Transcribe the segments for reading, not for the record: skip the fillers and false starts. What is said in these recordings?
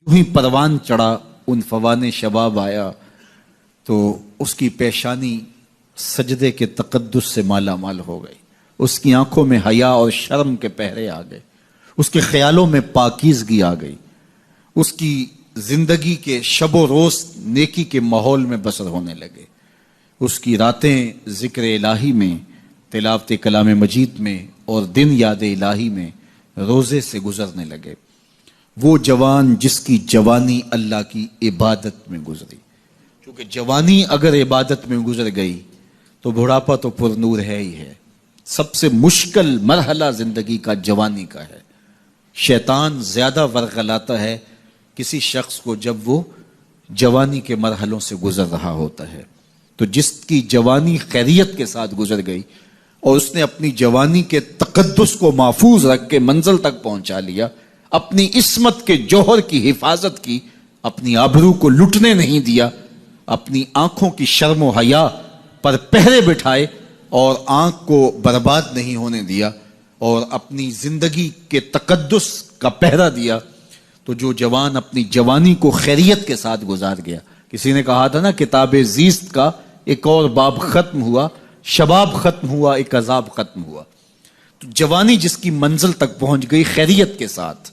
ہی پروان چڑھا ان فوان شباب آیا تو اس کی پیشانی سجدے کے تقدس سے مالا مال ہو گئی، اس کی آنکھوں میں حیا اور شرم کے پہرے آ گئے، اس کے خیالوں میں پاکیزگی آ گئی، اس کی زندگی کے شب و روز نیکی کے ماحول میں بسر ہونے لگے، اس کی راتیں ذکر الہی میں، تلاوت کلام مجید میں اور دن یاد الہی میں روزے سے گزرنے لگے۔ وہ جوان جس کی جوانی اللہ کی عبادت میں گزری، کیونکہ جوانی اگر عبادت میں گزر گئی تو بڑھاپا تو پر نور ہے ہی ہے۔ سب سے مشکل مرحلہ زندگی کا جوانی کا ہے۔ شیطان زیادہ ورغلاتا ہے کسی شخص کو جب وہ جوانی کے مرحلوں سے گزر رہا ہوتا ہے۔ تو جس کی جوانی خیریت کے ساتھ گزر گئی اور اس نے اپنی جوانی کے تقدس کو محفوظ رکھ کے منزل تک پہنچا لیا، اپنی عصمت کے جوہر کی حفاظت کی، اپنی آبرو کو لٹنے نہیں دیا، اپنی آنکھوں کی شرم و حیا پر پہرے بٹھائے اور آنکھ کو برباد نہیں ہونے دیا اور اپنی زندگی کے تقدس کا پہرا دیا، تو جو جوان اپنی جوانی کو خیریت کے ساتھ گزار گیا۔ کسی نے کہا تھا نا، کتاب زیست کا ایک اور باب ختم ہوا، شباب ختم ہوا، ایک عذاب ختم ہوا۔ تو جوانی جس کی منزل تک پہنچ گئی خیریت کے ساتھ،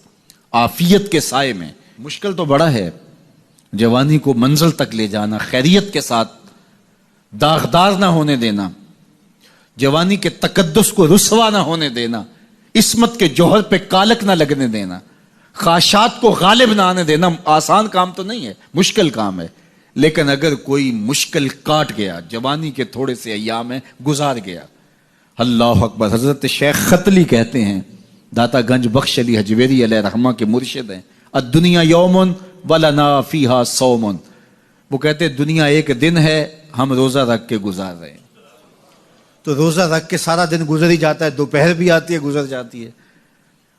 عافیت کے سائے میں۔ مشکل تو بڑا ہے جوانی کو منزل تک لے جانا، خیریت کے ساتھ، داغدار نہ ہونے دینا، جوانی کے تقدس کو رسوا نہ ہونے دینا، عصمت کے جوہر پہ کالک نہ لگنے دینا، خواہشات کو غالب نہ آنے دینا۔ آسان کام تو نہیں ہے، مشکل کام ہے، لیکن اگر کوئی مشکل کاٹ گیا، جوانی کے تھوڑے سے ایام میں گزار گیا، اللہ اکبر۔ حضرت شیخ ختلی کہتے ہیں، داتا گنج بخش علی حجویری علیہ رحمہ کے مرشد ہیں، الدنیا یوم ولنا فیہا صوم۔ وہ کہتے ہیں دنیا ایک دن ہے، ہم روزہ رکھ کے گزار رہے ہیں۔ تو روزہ رکھ کے سارا دن گزر ہی جاتا ہے، دوپہر بھی آتی ہے گزر جاتی ہے،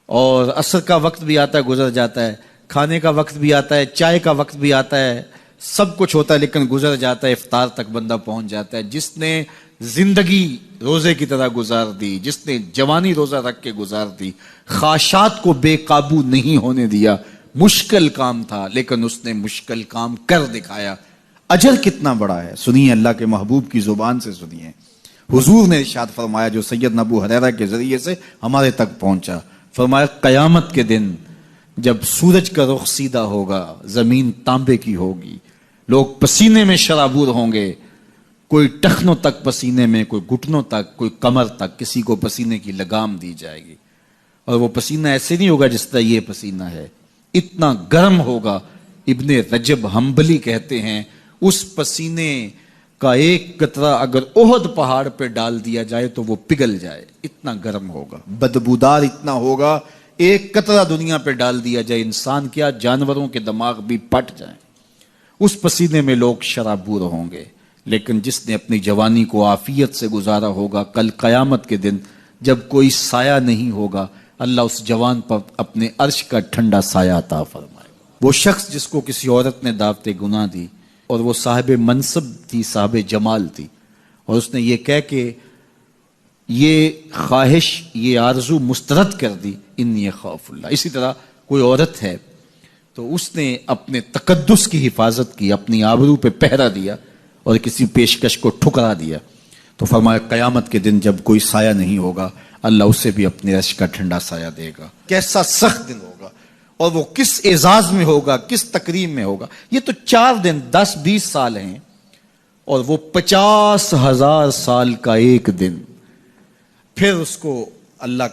اور عصر کا وقت بھی آتا ہے گزر جاتا ہے، کھانے کا وقت بھی آتا ہے، چائے کا وقت بھی آتا ہے، سب کچھ ہوتا ہے لیکن گزر جاتا ہے، افطار تک بندہ پہنچ جاتا ہے۔ جس نے زندگی روزے کی طرح گزار دی، جس نے جوانی روزہ رکھ کے گزار دی، خواہشات کو بے قابو نہیں ہونے دیا، مشکل کام تھا لیکن اس نے مشکل کام کر دکھایا۔ اجر کتنا بڑا ہے، سنیے اللہ کے محبوب کی زبان سے سنیے۔ حضور نے ارشاد فرمایا جو سید ابو ہریرہ کے ذریعے سے ہمارے تک پہنچا، فرمایا قیامت کے دن جب سورج کا رخ سیدھا ہوگا، زمین تانبے کی ہوگی، لوگ پسینے میں شرابور ہوں گے، کوئی ٹخنوں تک پسینے میں، کوئی گھٹنوں تک، کوئی کمر تک، کسی کو پسینے کی لگام دی جائے گی، اور وہ پسینہ ایسے نہیں ہوگا جس طرح یہ پسینہ ہے، اتنا گرم ہوگا۔ ابن رجب حنبلی کہتے ہیں اس پسینے کا ایک قطرہ اگر احد پہاڑ پہ ڈال دیا جائے تو وہ پگھل جائے، اتنا گرم ہوگا، بدبودار اتنا ہوگا، ایک قطرہ دنیا پہ ڈال دیا جائے، انسان کیا جانوروں کے دماغ بھی پھٹ جائیں، اس پسینے میں لوگ شرابور ہوں گے۔ لیکن جس نے اپنی جوانی کو عافیت سے گزارا ہوگا، کل قیامت کے دن جب کوئی سایہ نہیں ہوگا، اللہ اس جوان پر اپنے عرش کا ٹھنڈا سایہ عطا فرمائے گا۔ وہ شخص جس کو کسی عورت نے دعوت گناہ دی اور وہ صاحب منصب تھی، صاحب جمال تھی، اور اس نے یہ کہہ کہ یہ خواہش، یہ آرزو مسترد کر دی، انی خاف اللہ۔ اسی طرح کوئی عورت ہے تو اس نے اپنے تقدس کی حفاظت کی، اپنی آبرو پہ پہرا دیا اور کسی پیشکش کو ٹھکرا دیا، تو فرمایا قیامت کے دن جب کوئی سایہ نہیں ہوگا، اللہ اسے بھی اپنے عرش کا ٹھنڈا سایہ دے گا۔ کیسا سخت دن ہوگا، اور وہ کس اعزاز میں ہوگا، کس تکریم میں ہوگا۔ یہ تو 4 دن 10-20 سال ہیں، اور وہ 50,000 سال کا ایک دن، پھر اس کو اللہ کا